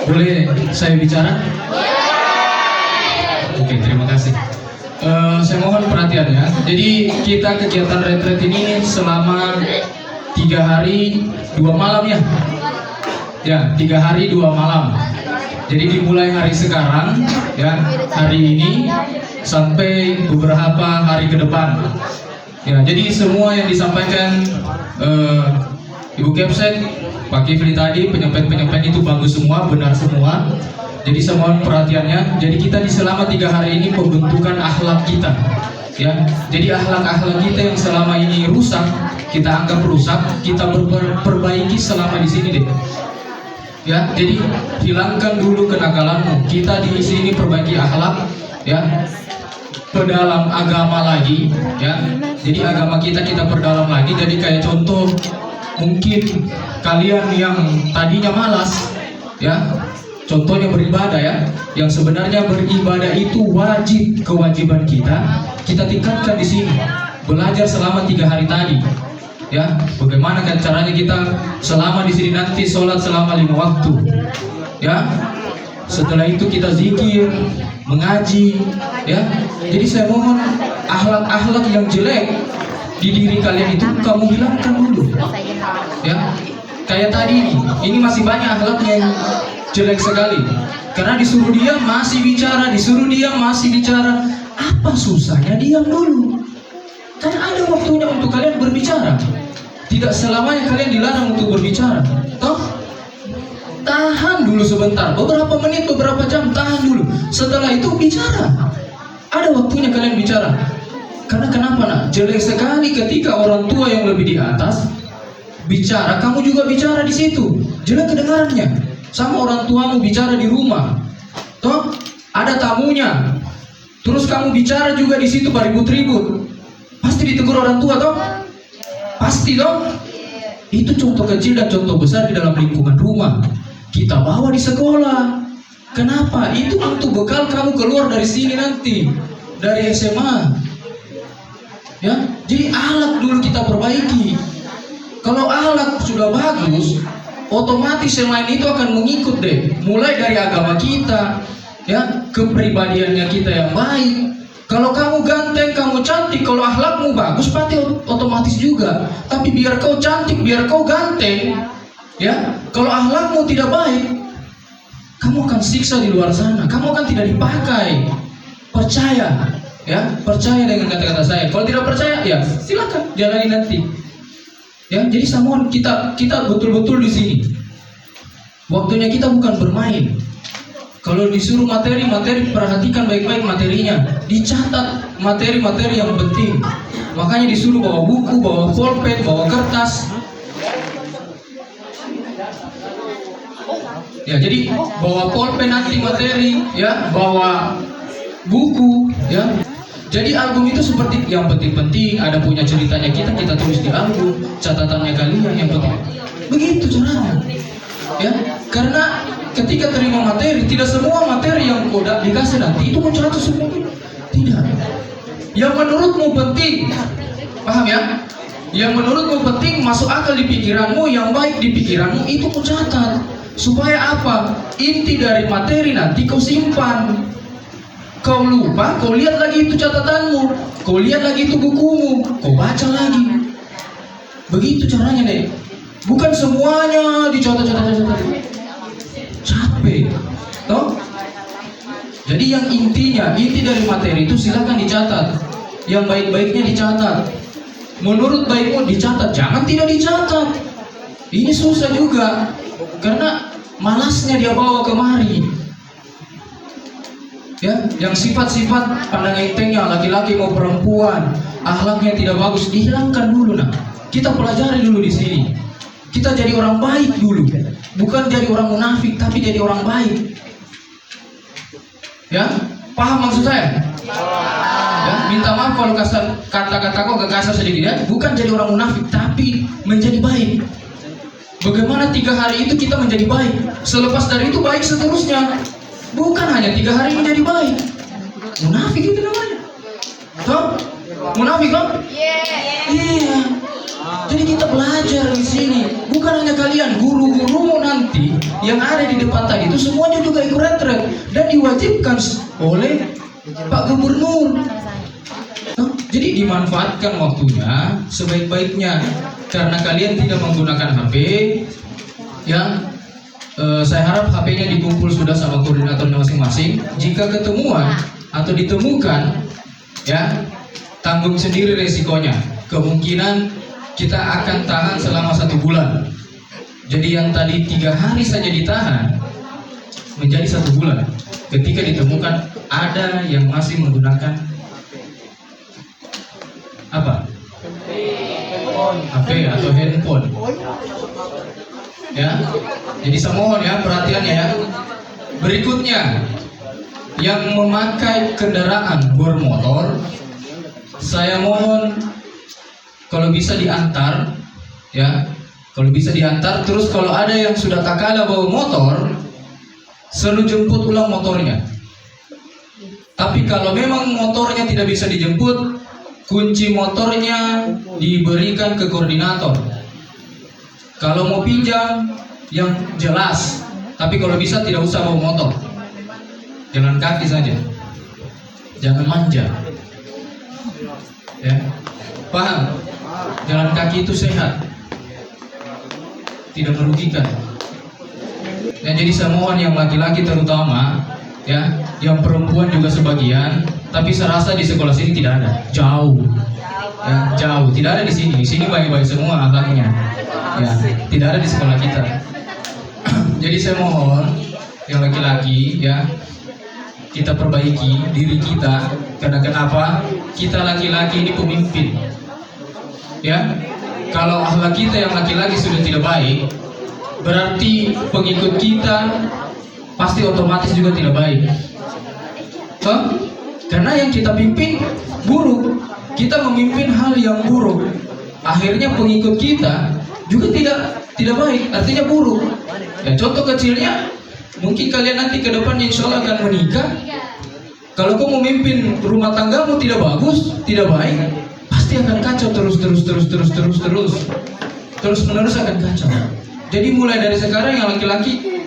Boleh saya bicara? Oke, terima kasih. Saya mohon perhatiannya. Jadi kita kegiatan retret ini selama 3 hari 2 malam ya. Ya, 3 hari 2 malam. Jadi dimulai hari sekarang ya, hari ini sampai beberapa hari ke depan. Ya, jadi semua yang disampaikan Ibu Kepsek, Pak Kifli tadi, penyampaian itu bagus semua, benar semua. Jadi saya mohon perhatiannya. Jadi kita di selama 3 hari ini pembentukan akhlak kita, ya. Jadi akhlak kita yang selama ini rusak, kita anggap rusak, kita perbaiki selama di sini deh. Ya, jadi hilangkan dulu kenakalanmu. Kita di sini perbaiki akhlak, ya. Perdalam agama lagi, ya. Jadi agama kita perdalam lagi. Jadi kayak contoh, mungkin kalian yang tadinya malas, ya. Contohnya beribadah ya, yang sebenarnya beribadah itu wajib, kewajiban kita tingkatkan di sini. Belajar selama 3 hari tadi, ya. Bagaimana kan caranya kita selama di sini nanti sholat selama 5 waktu, ya. Setelah itu kita zikir, mengaji, ya. Jadi saya mohon akhlak-akhlak yang jelek di diri kalian itu kamu hilangkan dulu, ya. Kayak tadi ini masih banyak akhlaknya yang jelek sekali, karena disuruh diam masih bicara, disuruh diam masih bicara. Apa susahnya diam dulu? Karena ada waktunya untuk kalian berbicara. Tidak selamanya kalian dilarang untuk berbicara. Toh, tahan dulu sebentar, beberapa menit, beberapa jam, tahan dulu. Setelah itu bicara. Ada waktunya kalian bicara. Karena kenapa nak? Jelek sekali ketika orang tua yang lebih di atas bicara, kamu juga bicara di situ. Jelek kedengarannya. Sama orang tuamu bicara di rumah, toh ada tamunya, terus kamu bicara juga di situ beribut-ribut, pasti ditegur orang tua toh, pasti toh. Itu contoh kecil dan contoh besar di dalam lingkungan rumah. Kita bawa di sekolah. Kenapa? Itu untuk bekal kamu keluar dari sini nanti, dari SMA. Ya, jadi ahlak dulu kita perbaiki. Kalau ahlak sudah bagus, otomatis yang lain itu akan mengikut deh. Mulai dari agama kita, ya, kepribadiannya kita yang baik. Kalau kamu ganteng, kamu cantik, kalau akhlakmu bagus, pasti otomatis juga. Tapi biar kau cantik, biar kau ganteng, ya, kalau akhlakmu tidak baik, kamu akan siksa di luar sana. Kamu akan tidak dipakai. Percaya, ya, percaya dengan kata-kata saya. Kalau tidak percaya, ya silakan jalani nanti. Ya, jadi saya mohon kita betul-betul di sini. Waktunya kita bukan bermain. Kalau disuruh materi, perhatikan baik-baik materinya. Dicatat materi-materi yang penting. Makanya disuruh bawa buku, bawa pulpen, bawa kertas. Ya, jadi bawa pulpen nanti materi, ya, bawa buku, ya. Jadi album itu seperti yang penting-penting, ada punya ceritanya kita tulis di album, catatannya kalian yang penting. Begitu caranya. Ya, karena ketika terima materi, tidak semua materi yang kau dikasih nanti itu kau catat semua. Tidak. Yang menurutmu penting, paham ya? Yang menurutmu penting, masuk akal di pikiranmu, yang baik di pikiranmu itu kau catat. Supaya apa? Inti dari materi nanti kau simpan. Kau lupa, kau lihat lagi itu catatanmu, kau lihat lagi itu bukumu, kau baca lagi. Begitu caranya deh. Bukan semuanya dicatat. Capek, toh? Jadi yang inti dari materi itu silakan dicatat. Yang baik-baiknya dicatat. Menurut baikmu dicatat, jangan tidak dicatat. Ini susah juga, karena malasnya dia bawa kemari. Ya, yang sifat-sifat pandang entengnya, laki-laki mau perempuan, akhlaknya tidak bagus, dihilangkan dulu nak. Kita pelajari dulu di sini. Kita jadi orang baik dulu, bukan jadi orang munafik, tapi jadi orang baik. Ya, paham maksud saya? Ya, minta maaf kalau kata-kataku agak kasar sedikit ya. Bukan jadi orang munafik, tapi menjadi baik. Bagaimana 3 hari itu kita menjadi baik? Selepas dari itu baik seterusnya. Bukan hanya 3 hari menjadi baik. Munafik itu namanya. Toh? Munafik kan? Iya. Jadi kita belajar di sini. Bukan hanya kalian, guru-gurumu nanti yang ada di depan tadi itu semua diwajibkan oleh Pak Gubernur. Jadi dimanfaatkan waktunya sebaik-baiknya. Karena kalian tidak menggunakan HP, ya, saya harap HP-nya dikumpul sudah sama koordinatornya masing-masing. Jika ketemuan atau ditemukan, ya, tanggung sendiri resikonya. Kemungkinan kita akan tahan selama 1 bulan. Jadi yang tadi 3 hari saja ditahan menjadi 1 bulan. Ketika ditemukan ada yang masih menggunakan apa? HP atau handphone. Ya. Jadi saya mohon ya perhatiannya ya. Berikutnya, yang memakai kendaraan bermotor, saya mohon kalau bisa diantar, ya. Kalau bisa diantar, terus kalau ada yang sudah tak kalah bawa motor, selalu jemput ulang motornya. Tapi kalau memang motornya tidak bisa dijemput, kunci motornya diberikan ke koordinator. Kalau mau pinjam, yang jelas. Tapi kalau bisa tidak usah bawa motor, jalan kaki saja, jangan manja. Ya, paham? Jalan kaki itu sehat, tidak merugikan. Ya, jadi saya mohon yang laki-laki terutama, ya, yang perempuan juga sebagian. Tapi saya rasa di sekolah sini tidak ada, jauh, ya, jauh, tidak ada di sini. Di sini baik-baik semua akhlaknya, ya, tidak ada di sekolah kita. Jadi saya mohon yang laki-laki, ya, kita perbaiki diri kita. Karena kenapa? Kita laki-laki ini pemimpin, ya. Kalau akhlak kita yang laki-laki sudah tidak baik, berarti pengikut kita pasti otomatis juga tidak baik. Karena yang kita pimpin buruk, kita memimpin hal yang buruk, akhirnya pengikut kita juga tidak baik, artinya buruk. Ya, contoh kecilnya, mungkin kalian nanti ke depan insya Allah akan menikah. Kalau kau memimpin rumah tanggamu tidak bagus, tidak baik, pasti akan kacau terus menerus akan kacau. Jadi mulai dari sekarang yang laki-laki,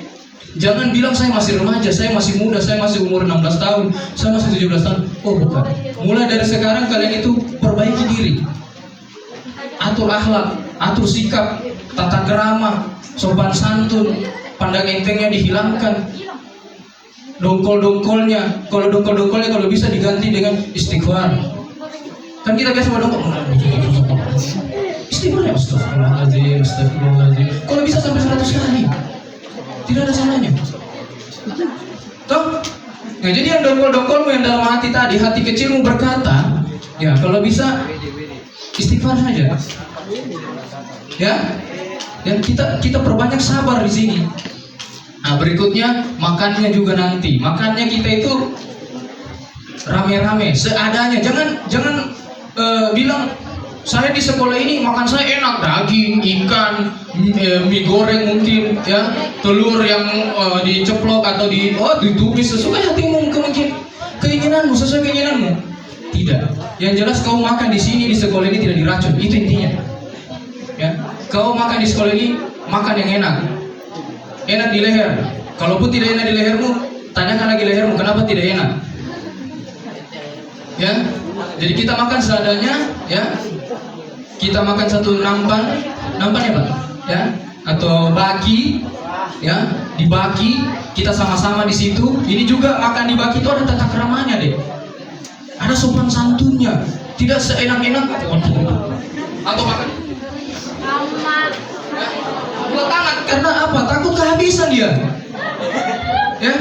jangan bilang saya masih remaja, saya masih muda, saya masih umur 16 tahun, saya masih 17 tahun. Oh bukan. Mulai dari sekarang kalian itu perbaiki diri. Atur akhlak, atur sikap, tata kerama, sopan santun, pandang entengnya dihilangkan. Dongkol-dongkolnya, kalau dongkol-dongkolnya kalau bisa diganti dengan istighfar. Kan kita biasa berdongkol. Istighfar ya, astagfirullahaladzim. Kalau bisa sampai 100 kali. Tidak ada salahnya. Toh? Nah, jadi yang dongkol-dongkolmu yang dalam hati tadi, hati kecilmu berkata, ya kalau bisa istighfar saja. Ya, dan kita perbanyak sabar di sini. Nah, berikutnya makannya juga nanti. Makannya kita itu rame-rame, seadanya. Jangan bilang saya di sekolah ini makan saya enak, daging, ikan, mie goreng mungkin, ya, telur yang diceplok atau ditumis sesuai hatimu, keinginanmu, sesuai keinginanmu. Tidak. Yang jelas kau makan di sini di sekolah ini tidak diracun, itu intinya. Ya, kau makan di sekolah ini makan yang enak di leher. Kalaupun tidak enak di lehermu, tanyakan lagi lehermu kenapa tidak enak. Ya, jadi kita makan seadanya, ya. Kita makan satu nampan ya Pak, ya, atau baki, ya, dibagi, kita sama-sama di situ. Ini juga makan dibagi itu ada tata keramanya deh, ada sopan santunnya, tidak seenak-enak atau makan dua tangan. Karena apa? Takut kehabisan dia, ya.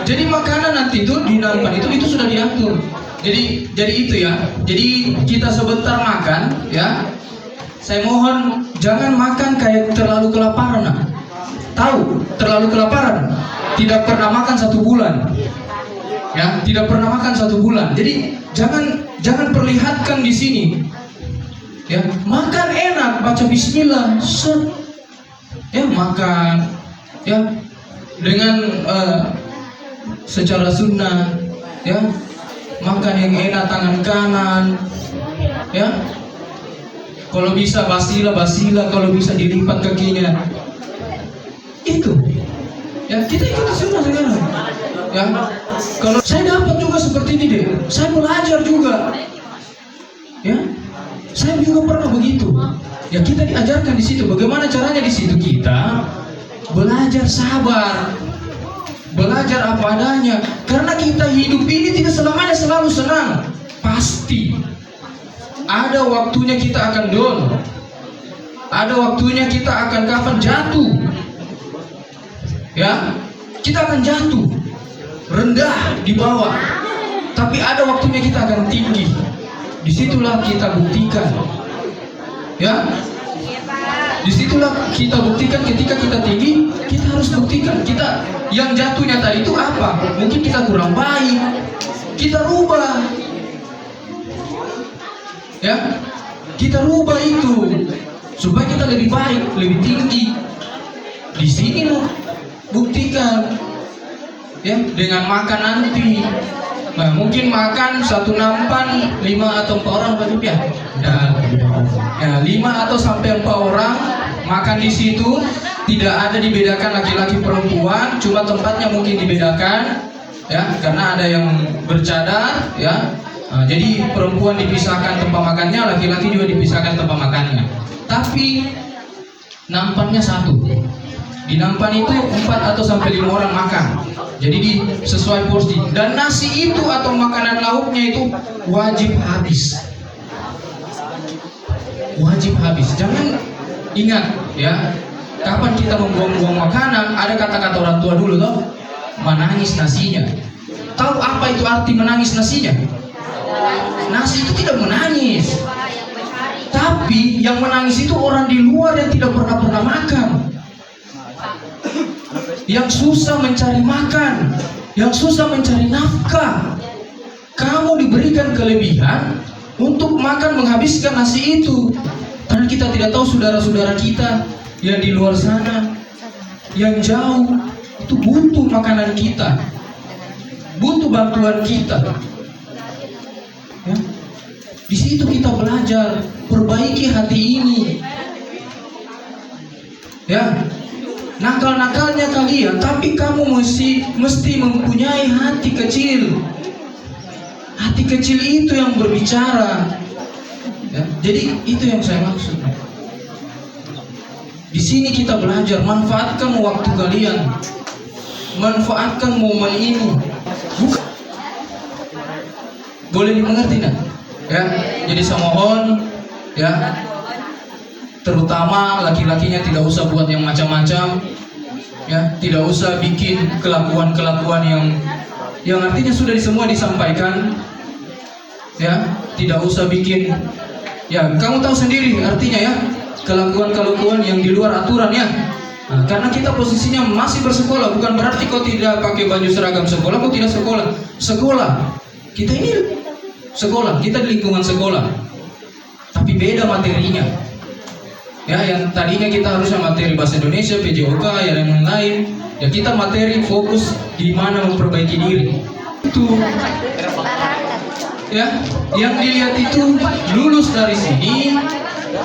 Jadi makanan nanti itu di nampan itu sudah diatur. Jadi itu ya. Jadi kita sebentar makan, ya. Saya mohon jangan makan kayak terlalu kelaparan. Nah. Tahu? Terlalu kelaparan. Tidak pernah makan 1 bulan. Ya, tidak pernah makan 1 bulan. Jadi jangan perlihatkan di sini. Ya, makan enak, baca bismillah, set. Ya, makan, ya, dengan secara sunnah, ya. Makan yang enak tangan kanan, ya. Kalau bisa basila, kalau bisa dilipat kakinya. Itu. Ya, kita ikuti sunnah sekarang. Ya, kalau saya dapat juga seperti ini deh, saya belajar juga. Ya, saya juga pernah begitu. Ya, kita diajarkan di situ. Bagaimana caranya di situ kita belajar sabar, belajar apa adanya. Karena kita hidup ini tidak selamanya selalu senang. Pasti ada waktunya kita akan down. Ada waktunya kita akan kapan jatuh. Ya, kita akan jatuh, rendah di bawah. Tapi ada waktunya kita akan tinggi. Disitulah kita buktikan. Ya, disitulah kita buktikan ketika kita tinggi, kita harus buktikan kita yang jatuhnya tadi itu apa? Mungkin kita kurang baik, kita rubah. Ya, kita rubah itu supaya kita lebih baik, lebih tinggi. Di sinilah buktikan. Ya, dengan makan nanti. Nah, mungkin makan satu nampan 5 atau 4 orang Pak ya. Ya, 5 atau sampai 4 orang makan di situ, tidak ada dibedakan laki-laki perempuan, cuma tempatnya mungkin dibedakan, ya, karena ada yang bercadar, ya. Nah, jadi perempuan dipisahkan tempat makannya, laki-laki juga dipisahkan tempat makannya. Tapi nampannya satu. Di nampan itu 4 atau sampai 5 orang makan. Jadi sesuai porsi. Dan nasi itu atau makanan lauknya itu wajib habis. Wajib habis. Jangan ingat ya, kapan kita membuang-buang makanan, ada kata-kata orang tua dulu toh, menangis nasinya. Tahu apa itu arti menangis nasinya? Nasi itu tidak menangis. Tapi yang menangis itu orang di luar yang tidak pernah makan. Yang susah mencari makan, yang susah mencari nafkah. Kamu diberikan kelebihan untuk makan menghabiskan nasi itu. Karena kita tidak tahu saudara-saudara kita yang di luar sana, yang jauh, itu butuh makanan kita, butuh bantuan kita. Ya. Di situ kita belajar, perbaiki hati ini. Ya. Nakal-nakalnya kalian, tapi kamu mesti mempunyai hati kecil. Hati kecil itu yang berbicara. Ya, jadi itu yang saya maksud. Di sini kita belajar, manfaatkan waktu kalian, manfaatkan momen ini. Bukan. Boleh dimengerti nak? Ya, jadi saya mohon, ya. Terutama laki-lakinya tidak usah buat yang macam-macam, ya, tidak usah bikin kelakuan-kelakuan yang artinya sudah semua disampaikan, ya, tidak usah bikin, ya, kamu tahu sendiri artinya ya, kelakuan-kelakuan yang di luar aturan ya. Nah, karena kita posisinya masih bersekolah, bukan berarti kau tidak pakai baju seragam sekolah, kau tidak sekolah. Sekolah, kita ini sekolah, kita di lingkungan sekolah, tapi beda materinya. Ya, yang tadinya kita harusnya materi bahasa Indonesia, PJOK, ya dan lain-lain. Ya kita materi fokus di mana memperbaiki diri. Itu. Ya, yang dilihat itu lulus dari sini,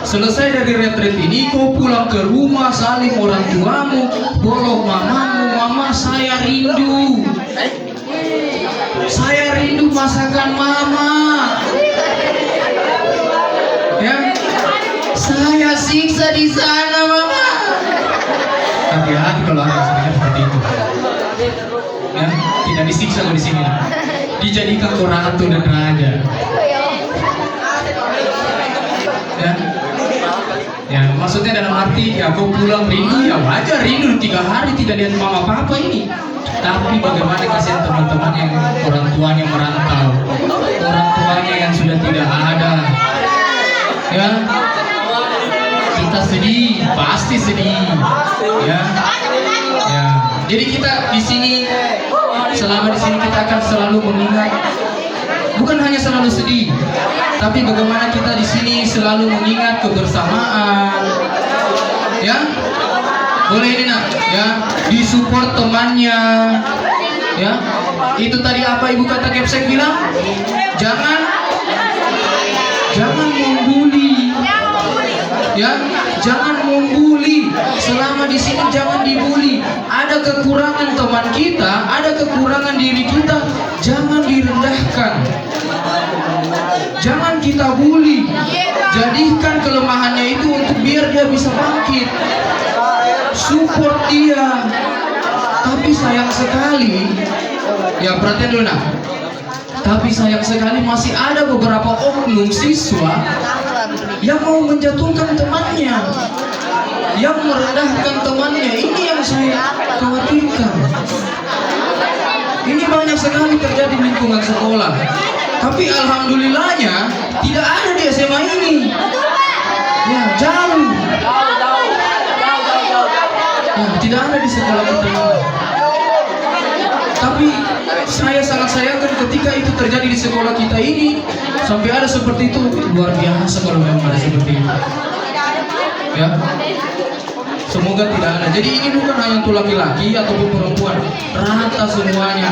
selesai dari retret ini, kau pulang ke rumah saling orang tuamu, bolong mamamu, mama saya rindu. Saya rindu masakan mama. Ya. Saya siksa di sana, mama. Hati-hati kalau ada seperti itu. Ya, tidak disiksa kalau di sini. Dijadikan ratu dan raja. Ya, ya maksudnya dalam arti ya kau pulang rindu, ya wajar rindu 3 hari tidak lihat mama papa ini. Tapi bagaimana kasihan teman-teman yang orang tuanya merantau, orang tuanya yang sudah tidak ada. Ya. Kita sedih, pasti sedih, ya. Ya. Jadi kita di sini, selama di sini kita akan selalu mengingat, bukan hanya selalu sedih, tapi bagaimana kita di sini selalu mengingat kebersamaan, ya. Boleh ini nak, ya. Disupport temannya, ya. Itu tadi apa ibu kata Kepsek bilang? Jangan membuli. Ya, jangan membuli. Selama di sini jangan dibully. Ada kekurangan teman kita, ada kekurangan diri kita, jangan direndahkan. Jangan kita bully. Jadikan kelemahannya itu untuk biar dia bisa bangkit. Support dia. Tapi sayang sekali, ya perhatian dulu nak. Tapi sayang sekali masih ada beberapa oknum siswa yang mau menjatuhkan temannya, yang merendahkan temannya. Ini yang saya khawatirkan. Ini banyak sekali terjadi di lingkungan sekolah. Tapi alhamdulillahnya tidak ada di SMA ini. Ya, jauh. Ya, tidak ada di sekolah kita ini. Tapi saya sangat sayangkan ketika itu terjadi di sekolah kita ini. Sampai ada seperti itu, luar biasa kalau memang ada seperti itu. Ya, semoga tidak ada. Jadi ini bukan hanya untuk laki-laki ataupun perempuan, rata semuanya.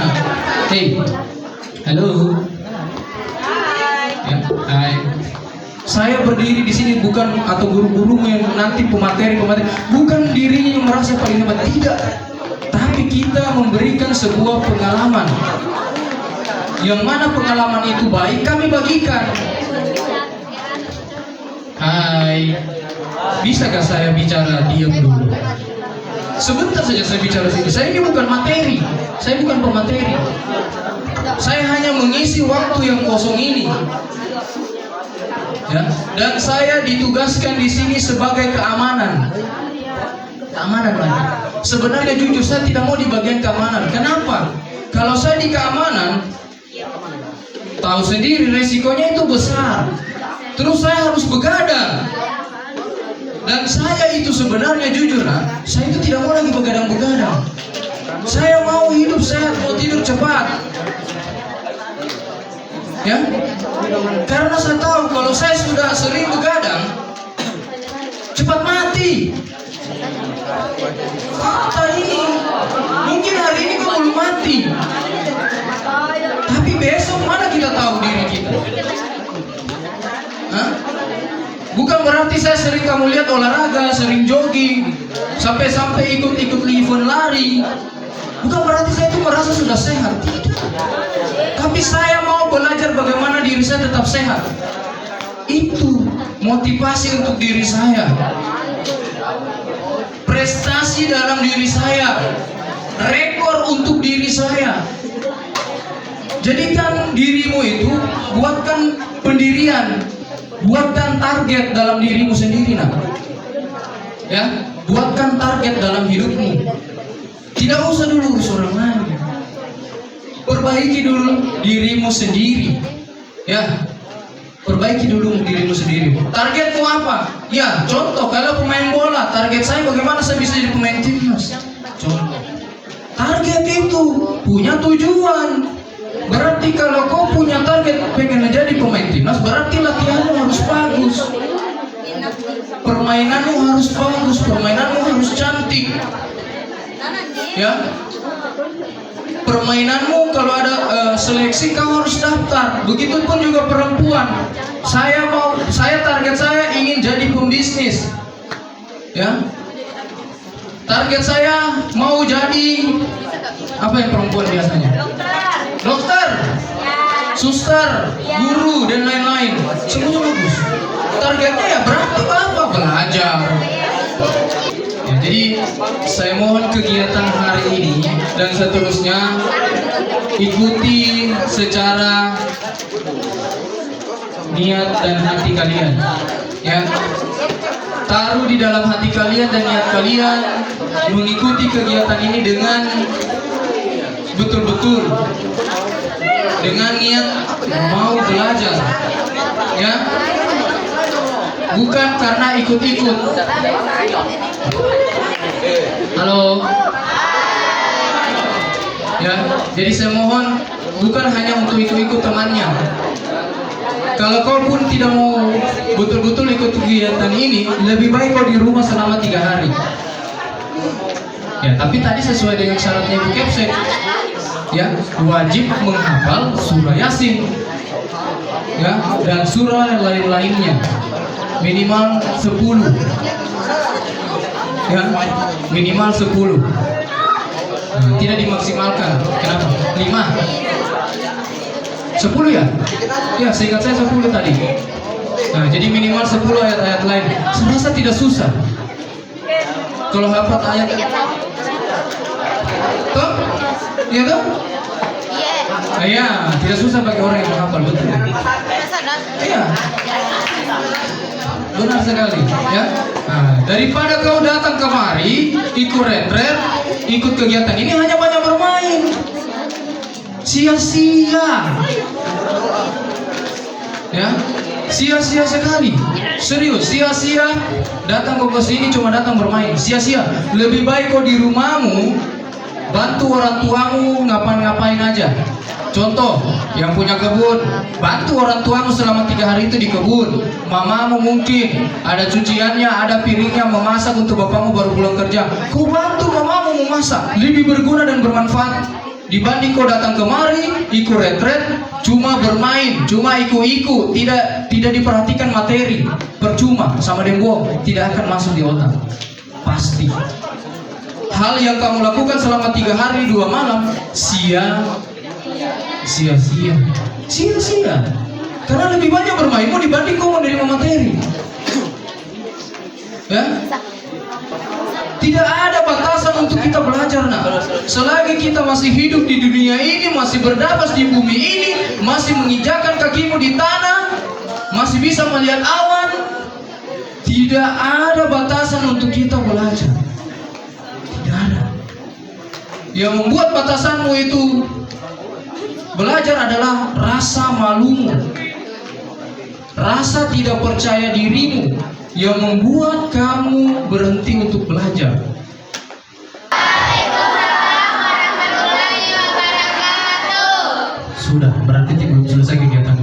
Hey, halo. Ya, hai. Saya berdiri di sini bukan atau guru-guru yang nanti pemateri, bukan dirinya yang merasa paling hebat, tidak. Tapi kita memberikan sebuah pengalaman, yang mana pengalaman itu baik kami bagikan. Hai, bisa gak saya bicara diam dulu? Sebentar saja saya bicara sini. Saya ini bukan materi, saya bukan pemateri. Saya hanya mengisi waktu yang kosong ini. Ya, dan saya ditugaskan di sini sebagai keamanan. Keamanan lagi. Sebenarnya jujur saya tidak mau di bagian keamanan. Kenapa? Kalau saya di keamanan, tahu sendiri resikonya itu besar. Terus saya harus begadang. Dan saya itu sebenarnya jujur, saya itu tidak mau lagi begadang-begadang. Saya mau hidup sehat, mau tidur cepat. Ya, karena saya tahu kalau saya sudah sering begadang, cepat mati. Fakta ini, mungkin hari ini kau belum mati, tapi besok mana kita tahu diri kita? Hah? Bukan berarti saya sering kamu lihat olahraga, sering jogging, sampai ikut event lari. Bukan berarti saya itu merasa sudah sehat, tidak. Tapi saya mau belajar bagaimana diri saya tetap sehat. Itu motivasi untuk diri saya. Prestasi dalam diri saya. Rekor untuk diri saya. Jadikan dirimu itu, buatkan pendirian, buatkan target dalam dirimu sendiri, nak. Ya, buatkan target dalam hidupmu. Tidak usah dulu urus orang lain. Perbaiki dulu dirimu sendiri. Ya, perbaiki dulu dirimu sendiri. Targetmu apa? Ya, contoh kalau pemain bola, target saya bagaimana saya bisa jadi pemain timnas. Contoh. Target itu punya tujuan. Berarti kalau kau punya target pengen menjadi pemain timnas, berarti latihanmu harus bagus. Permainanmu harus bagus, permainanmu harus cantik. Ya, permainanmu kalau ada seleksi kau harus daftar. Begitupun juga perempuan. Saya target saya ingin jadi pembisnis. Ya, target saya mau jadi apa yang perempuan biasanya? Dokter, suster, guru dan lain-lain. Semuanya bagus. Targetnya ya berarti apa? Belajar. Ya, jadi saya mohon kegiatan hari ini dan seterusnya ikuti secara niat dan hati kalian. Ya, taruh di dalam hati kalian dan niat kalian mengikuti kegiatan ini dengan betul-betul, dengan niat mau belajar. Ya, bukan karena ikut-ikut. Halo. Ya, jadi saya mohon bukan hanya untuk ikut-ikut temannya. Kalau kau pun tidak mau betul-betul ikut kegiatan ini, lebih baik kau di rumah selama 3 hari. Ya, tapi tadi sesuai dengan syaratnya Ibu Kepsek. Ya, wajib menghafal surah Yasin. Ya, dan surah lain-lainnya. minimal 10. Ya, minimal 10. Nah, tidak dimaksimalkan. Kenapa? 5. 10 ya? Ya, seingat saya 10 tadi. Nah, jadi minimal 10 ayat-ayat lain. Saya rasa tidak susah. Kalau hafal ayat, toh? Iya toh? Iya, tidak susah bagi orang yang menghafal, betul. Iya, benar sekali. Ya. Nah, daripada kau datang kemari, ikut retret, ikut kegiatan ini hanya banyak bermain, sia-sia. Ya, sia-sia sekali. Serius, sia-sia. Datang kau ke sini cuma datang bermain, sia-sia. Lebih baik kau di rumahmu, bantu orang tuamu ngapain-ngapain aja. Contoh, yang punya kebun, bantu orang tuamu selama 3 hari itu di kebun. Mamamu mungkin ada cuciannya, ada piringnya, memasak untuk bapakmu baru pulang kerja. Kau bantu mamamu memasak, lebih berguna dan bermanfaat dibanding kau datang kemari, ikut retret, cuma bermain, cuma iku-iku, tidak diperhatikan materi, percuma, sama dembong, tidak akan masuk di otak. Pasti. Hal yang kamu lakukan selama 3 hari 2 malam sia-sia. Karena lebih banyak bermainmu dibanding kau menerima materi. Ya? Tidak ada batasan untuk kita belajar, nak. Selagi kita masih hidup di dunia ini, masih bernapas di bumi ini, masih menginjakkan kakimu di tanah, masih bisa melihat awan, tidak ada batasan untuk kita belajar. Tidak ada. Yang membuat batasanmu itu belajar adalah rasa malumu, rasa tidak percaya dirimu yang membuat kamu berhenti untuk belajar. Sudah, berarti belum selesai kegiatan.